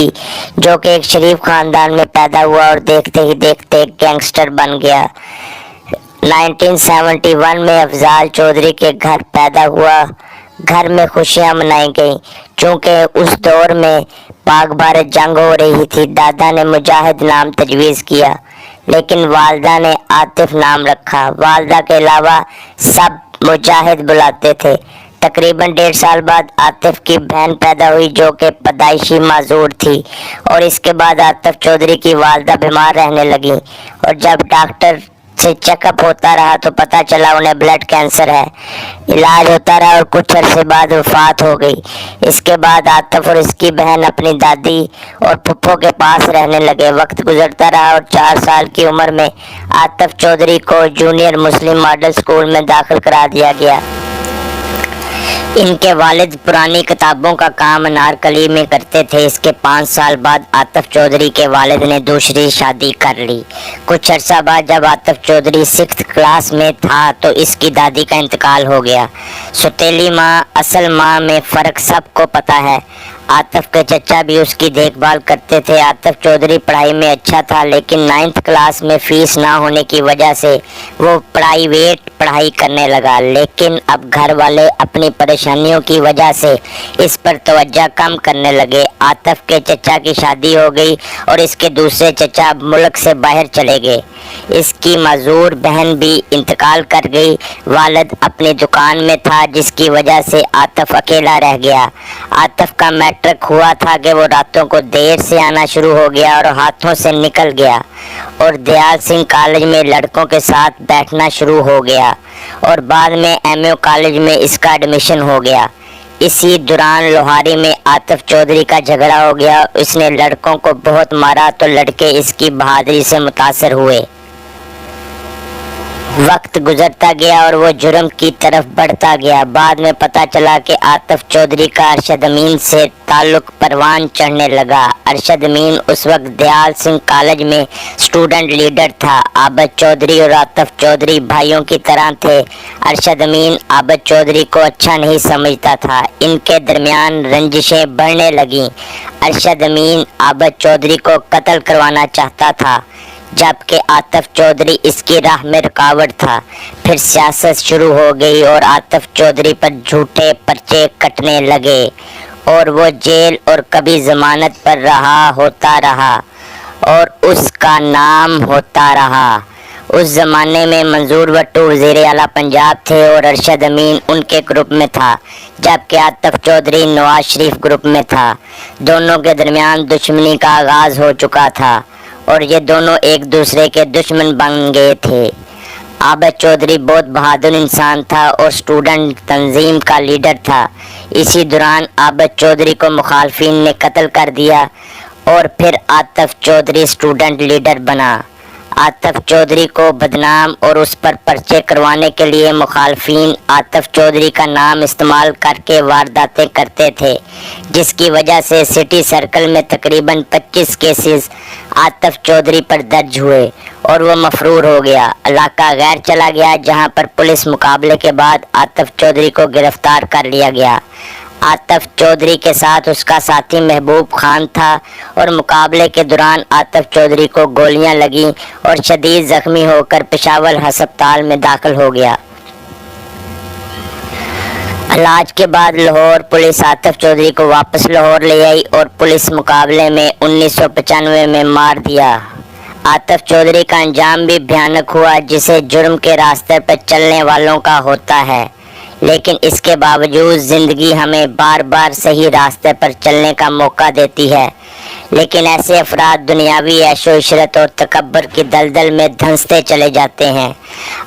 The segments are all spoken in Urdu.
جو کہ ایک شریف خاندان میں پیدا ہوا اور دیکھتے ہی دیکھتے ایک گینگسٹر بن گیا۔ 1971 میں افضال چودھری کے گھر پیدا ہوا۔ گھر میں خوشیاں منائی گئیں چونکہ اس دور میں پاک بھارت جنگ ہو رہی تھی۔ دادا نے مجاہد نام تجویز کیا لیکن والدہ نے عاطف نام رکھا۔ والدہ کے علاوہ سب مجاہد بلاتے تھے۔ تقریباً 1.5 سال بعد عاطف کی بہن پیدا ہوئی جو کہ پیدائشی معذور تھی، اور اس کے بعد عاطف چودھری کی والدہ بیمار رہنے لگیں، اور جب ڈاکٹر سے چیک اپ ہوتا رہا تو پتہ چلا انہیں بلڈ کینسر ہے۔ علاج ہوتا رہا اور کچھ عرصے بعد وفات ہو گئی۔ اس کے بعد عاطف اور اس کی بہن اپنی دادی اور پھپھو کے پاس رہنے لگے۔ وقت گزرتا رہا اور 4 سال کی عمر میں عاطف چودھری کو جونیئر مسلم ماڈل اسکول میں داخل کرا دیا گیا۔ ان کے والد پرانی کتابوں کا کام انارکلی میں کرتے تھے۔ اس کے 5 سال بعد عاطف چودھری کے والد نے دوسری شادی کر لی۔ کچھ عرصہ بعد جب عاطف چودھری 6th کلاس میں تھا تو اس کی دادی کا انتقال ہو گیا۔ سوتیلی ماں اصل ماں میں فرق سب کو پتہ ہے۔ عاطف کے چچا بھی اس کی دیکھ بھال کرتے تھے۔ عاطف چودھری پڑھائی میں اچھا تھا لیکن 9th کلاس میں فیس نہ ہونے کی وجہ سے وہ پرائیویٹ پڑھائی کرنے لگا، لیکن اب گھر والے اپنی پریشانیوں کی وجہ سے اس پر توجہ کم کرنے لگے۔ عاطف کے چچا کی شادی ہو گئی اور اس کے دوسرے چچا اب ملک سے باہر چلے گئے۔ اس کی معذور بہن بھی انتقال کر گئی۔ والد اپنی دکان میں تھا جس کی وجہ سے عاطف اکیلا رہ گیا۔ عاطف کا میٹرک ہوا تھا کہ وہ راتوں کو دیر سے آنا شروع ہو گیا اور ہاتھوں سے نکل گیا، اور دیال سنگھ کالج میں لڑکوں کے ساتھ بیٹھنا شروع ہو گیا، اور بعد میں MU کالج میں اس کا ایڈمیشن ہو گیا۔ اسی دوران لوہاری میں عاطف چودھری کا جھگڑا ہو گیا۔ اس نے لڑکوں کو بہت مارا تو لڑکے اس کی بہادری سے متاثر ہوئے۔ وقت گزرتا گیا اور وہ جرم کی طرف بڑھتا گیا۔ بعد میں پتہ چلا کہ عاطف چودھری کا ارشد امین سے تعلق پروان چڑھنے لگا۔ ارشد امین اس وقت دیال سنگھ کالج میں اسٹوڈنٹ لیڈر تھا۔ عابد چودھری اور عاطف چودھری بھائیوں کی طرح تھے۔ ارشد امین عابد چودھری کو اچھا نہیں سمجھتا تھا۔ ان کے درمیان رنجشیں بڑھنے لگیں۔ ارشد امین عابد چودھری کو قتل کروانا چاہتا تھا جبکہ عاطف چودھری اس کی راہ میں رکاوٹ تھا۔ پھر سیاست شروع ہو گئی اور عاطف چودھری پر جھوٹے پرچے کٹنے لگے اور وہ جیل اور کبھی ضمانت پر رہا ہوتا رہا اور اس کا نام ہوتا رہا۔ اس زمانے میں منظور بھٹو وزیر اعلیٰ پنجاب تھے اور ارشد امین ان کے گروپ میں تھا، جبکہ عاطف چودھری نواز شریف گروپ میں تھا۔ دونوں کے درمیان دشمنی کا آغاز ہو چکا تھا اور یہ دونوں ایک دوسرے کے دشمن بن گئے تھے۔ عابد چودھری بہت بہادر انسان تھا اور اسٹوڈنٹ تنظیم کا لیڈر تھا۔ اسی دوران عابد چودھری کو مخالفین نے قتل کر دیا اور پھر عاطف چودھری اسٹوڈنٹ لیڈر بنا۔ عاطف چودھری کو بدنام اور اس پر پرچے کروانے کے لیے مخالفین عاطف چودھری کا نام استعمال کر کے وارداتیں کرتے تھے، جس کی وجہ سے سٹی سرکل میں تقریباً 25 کیسز عاطف چودھری پر درج ہوئے اور وہ مفرور ہو گیا۔ علاقہ غیر چلا گیا جہاں پر پولیس مقابلے کے بعد عاطف چودھری کو گرفتار کر لیا گیا۔ عاطف چودھری کے ساتھ اس کا ساتھی محبوب خان تھا اور مقابلے کے دوران عاطف چودھری کو گولیاں لگیں اور شدید زخمی ہو کر پشاور ہسپتال میں داخل ہو گیا۔ علاج کے بعد لاہور پولیس عاطف چودھری کو واپس لاہور لے آئی اور پولیس مقابلے میں 1995 میں مار دیا۔ عاطف چودھری کا انجام بھی بھیانک ہوا جسے جرم کے راستے پر چلنے والوں کا ہوتا ہے، لیکن اس کے باوجود زندگی ہمیں بار بار صحیح راستے پر چلنے کا موقع دیتی ہے، لیکن ایسے افراد دنیاوی عیش و عشرت اور تکبر کی دلدل میں دھنستے چلے جاتے ہیں۔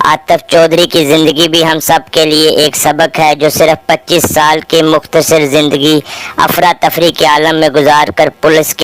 عاطف چودھری کی زندگی بھی ہم سب کے لیے ایک سبق ہے، جو صرف 25 سال کی مختصر زندگی افراتفری کے عالم میں گزار کر پولیس